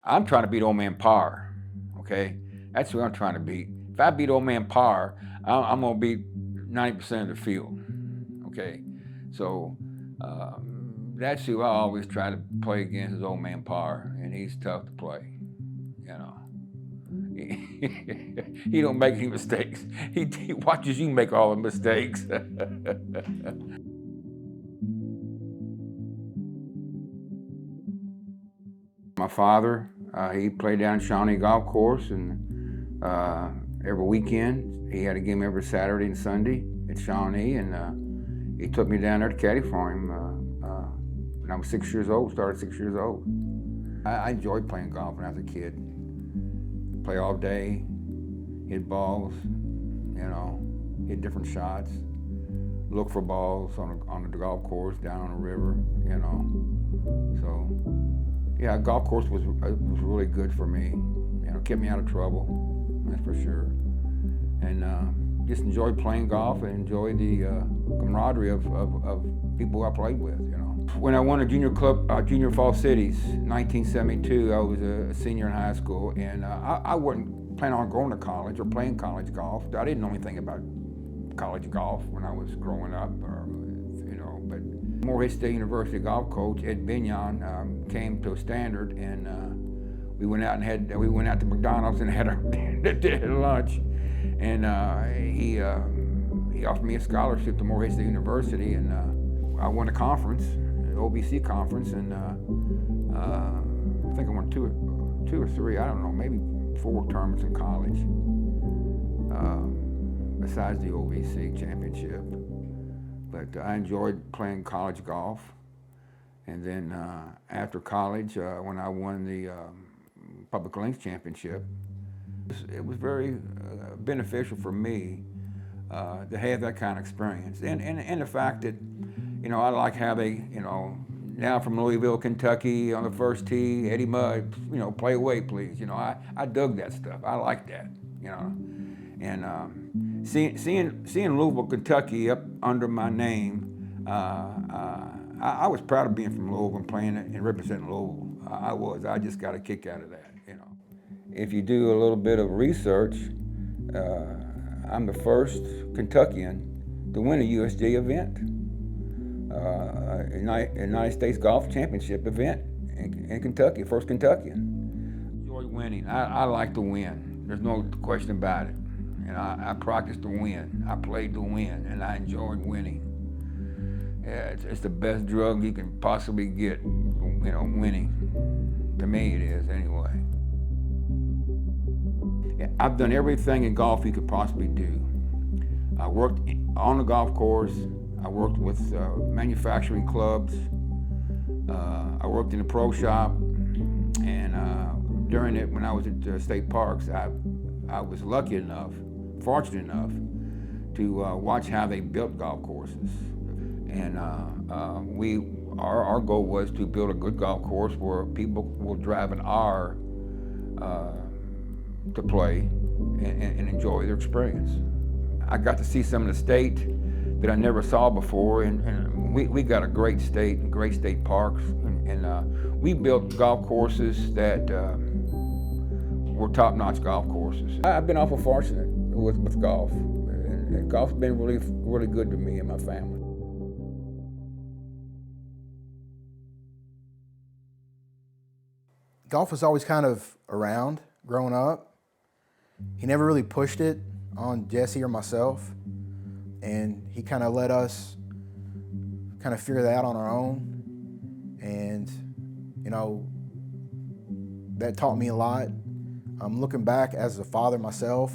I'm trying to beat old man Parr, okay? That's who I'm trying to beat. If I beat old man Parr, I'm gonna beat 90% of the field, okay? So that's who I always try to play against is old man Parr, and he's tough to play, you know. He don't make any mistakes. He watches you make all the mistakes. My father, he played down Shawnee Golf Course, and every weekend he had a game every Saturday and Sunday at Shawnee, and he took me down there to caddy for him when I was 6 years old. Started 6 years old. I enjoyed playing golf when I was a kid. Play all day, hit balls, hit different shots, look for balls on the golf course, down on the river, So, yeah, golf course was really good for me. Kept me out of trouble, that's for sure. And just enjoyed playing golf and enjoyed the camaraderie of people I played with, When I won a junior club, Junior Fall Cities, 1972, I was a senior in high school, and I wasn't planning on going to college or playing college golf. I didn't know anything about college golf when I was growing up, but Morehead State University golf coach Ed Bignon came to a standard, and we went out to McDonald's and had our lunch, and he offered me a scholarship to Morehead State University, and I won a conference, the OBC conference, and I think I won two or three, I don't know, maybe 4 tournaments in college, besides the OBC championship. But I enjoyed playing college golf. And then after college, when I won the Public Links Championship, it was very beneficial for me to have that kind of experience. And the fact that, I like how they, now from Louisville, Kentucky, on the first tee, Eddie Mudd, play away, please. I dug that stuff. I like that, And seeing Louisville, Kentucky up under my name, I was proud of being from Louisville and playing and representing Louisville. I was. I just got a kick out of that, If you do a little bit of research, I'm the first Kentuckian to win a USGA event, United States Golf Championship event in Kentucky, first Kentuckian. Enjoy winning. I like to win. There's no question about it. And I practiced to win. I played to win, and I enjoyed winning. Yeah, it's the best drug you can possibly get, winning. To me, it is anyway. Yeah, I've done everything in golf you could possibly do. I worked on the golf course. I worked with manufacturing clubs. I worked in the pro shop, and during it, when I was at state parks, I was lucky enough, fortunate enough, to watch how they built golf courses. And our goal was to build a good golf course where people will drive an hour to play and enjoy their experience. I got to see some of the state that I never saw before, and we got a great state parks, and we built golf courses that were top-notch golf courses. I've been awful fortunate with golf, and golf's been really, really good to me and my family. Golf was always kind of around growing up. He never really pushed it on Jesse or myself, and he kind of let us kind of figure that out on our own. And, that taught me a lot. Looking back as a father myself,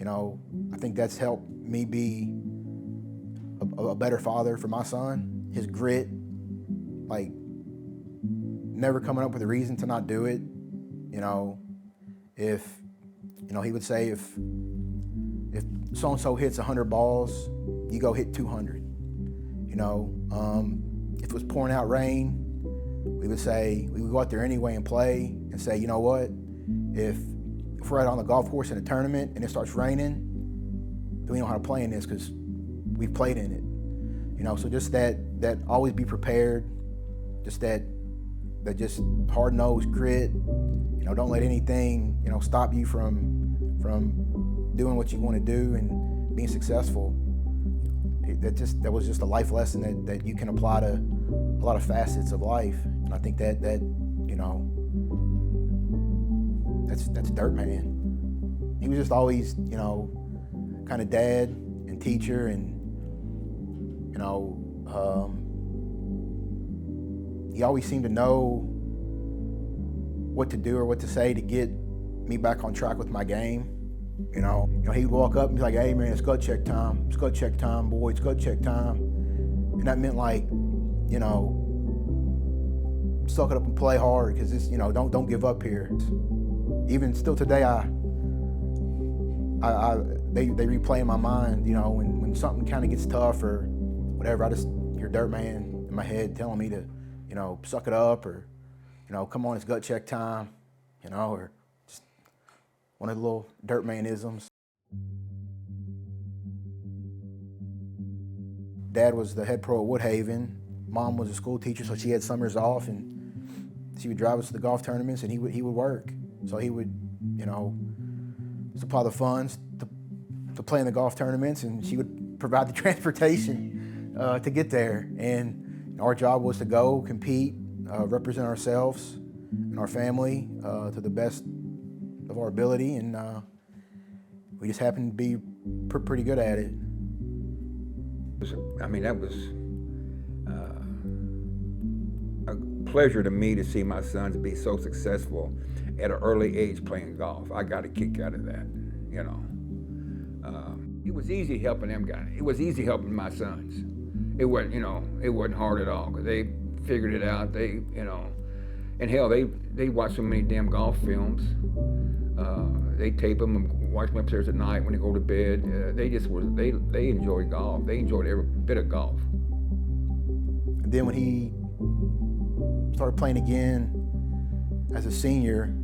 I think that's helped me be a better father for my son. His grit, like never coming up with a reason to not do it. If, he would say if so-and-so hits 100 balls, you go hit 200. If it was pouring out rain, we would go out there anyway and play and say, you know what, if we're out on the golf course in a tournament and it starts raining, then we know how to play in this because we've played in it. So just that always be prepared, just that that just hard-nosed grit. You know, don't let anything, you know, stop you from doing what you want to do and being successful. That was just a life lesson that you can apply to a lot of facets of life. And I think that you know, that's Dirt Man. He was just always, you know, kind of dad and teacher, and you know, he always seemed to know what to do or what to say to get me back on track with my game. You know, he'd walk up and be like, "Hey man, it's gut check time. It's gut check time, boy. It's gut check time." And that meant, like, you know, suck it up and play hard, because it's, you know, don't give up here. Even still today, they replay in my mind, you know, when something kind of gets tough or whatever, I just hear Dirt Man in my head telling me to, you know, suck it up, or, you know, come on, it's gut check time, you know, or just one of the little Dirt Man-isms. Dad was the head pro at Woodhaven. Mom was a school teacher, so she had summers off, and she would drive us to the golf tournaments, and he would work. So he would, you know, supply the funds to play in the golf tournaments, and she would provide the transportation to get there. And our job was to go compete, represent ourselves and our family to the best of our ability, and we just happened to be pretty good at it. I mean, that was a pleasure to me to see my sons be so successful at an early age playing golf. I got a kick out of that, you know. It was easy helping them guys. It was easy helping my sons. It wasn't, you know, it wasn't hard at all, because they figured it out. They, you know, and hell, they watch so many damn golf films. They tape them and watch them upstairs at night when they go to bed. They enjoyed golf. They enjoyed every bit of golf. And then when he started playing again as a senior,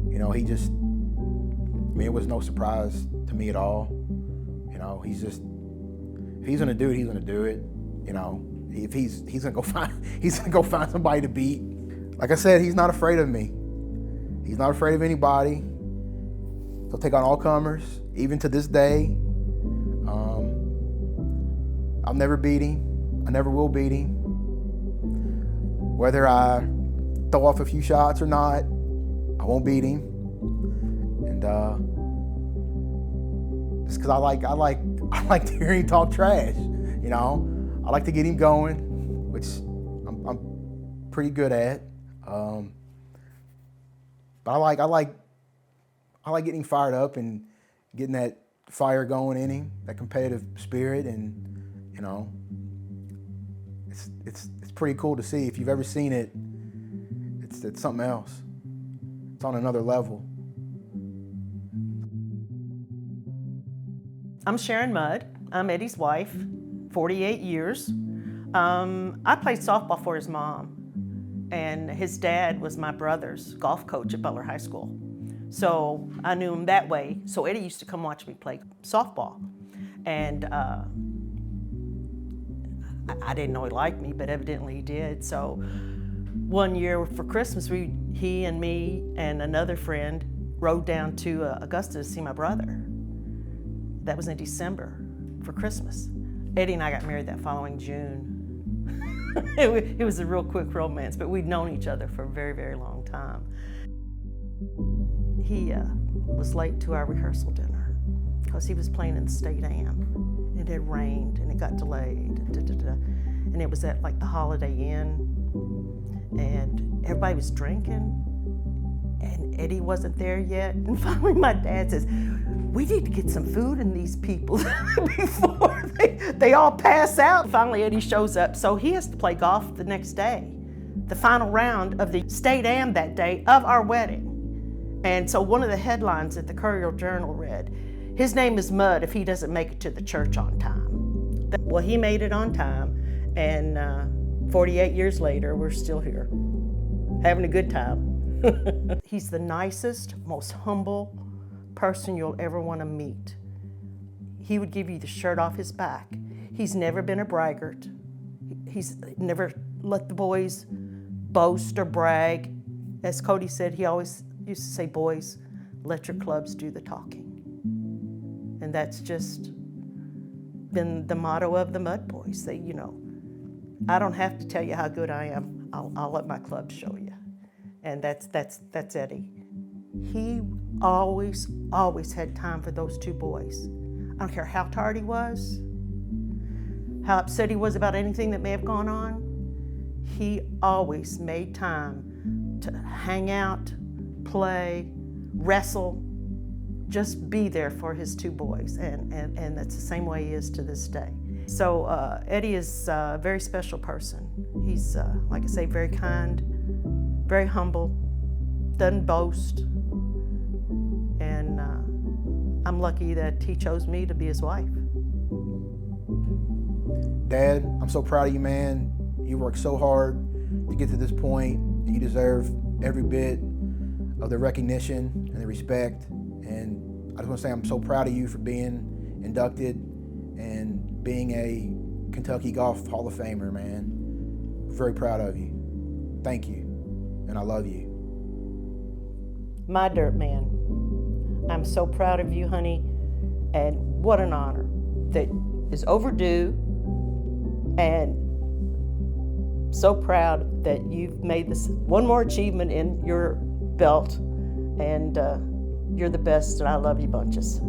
you know, he just, I mean, it was no surprise to me at all. You know, he's just, if he's gonna do it, he's gonna do it. You know, if he's gonna go find somebody to beat. Like I said, he's not afraid of me. He's not afraid of anybody. He'll take on all comers, even to this day. I'll never beat him. I never will beat him. Whether I throw off a few shots or not, I won't beat him. And just because I like to hear him talk trash. You know, I like to get him going, which I'm pretty good at. But I like getting fired up and getting that fire going in him, that competitive spirit, and you know, it's pretty cool to see. If you've ever seen it, it's something else. It's on another level. I'm Sharon Mudd. I'm Eddie's wife, 48 years. I played softball for his mom, and his dad was my brother's golf coach at Butler High School. So I knew him that way. So Eddie used to come watch me play softball. And I didn't know he liked me, but evidently he did. So one year for Christmas, he and me and another friend rode down to Augusta to see my brother. That was in December for Christmas. Eddie and I got married that following June. It was a real quick romance, but we'd known each other for a very, very long time. He was late to our rehearsal dinner because he was playing in the state am. It had rained and it got delayed. And it was at like the Holiday Inn, and everybody was drinking, and Eddie wasn't there yet. And finally my dad says, "We need to get some food in these people before they all pass out." Finally Eddie shows up, so he has to play golf the next day, the final round of the state am that day of our wedding. And so one of the headlines at the Courier-Journal read, "His name is Mudd if he doesn't make it to the church on time." Well, he made it on time, and 48 years later, we're still here, having a good time. He's the nicest, most humble person you'll ever want to meet. He would give you the shirt off his back. He's never been a braggart. He's never let the boys boast or brag. As Cody said, he always used to say, boys, let your clubs do the talking. And that's just been the motto of the Mud Boys. They, I don't have to tell you how good I am. I'll let my club show you. And that's Eddie. He always had time for those two boys. I don't care how tired he was, how upset he was about anything that may have gone on. He always made time to hang out, play, wrestle, just be there for his two boys. And that's the same way he is to this day. So Eddie is a very special person. He's, like I say, very kind, very humble, doesn't boast. And I'm lucky that he chose me to be his wife. Dad, I'm so proud of you, man. You worked so hard to get to this point, and you deserve every bit of the recognition and the respect. And I just want to say I'm so proud of you for being inducted and being a Kentucky Golf Hall of Famer, man. Very proud of you. Thank you, and I love you. My dirt man, I'm so proud of you, honey, and what an honor that is overdue, and so proud that you've made this one more achievement in your belt, and you're the best, and I love you bunches.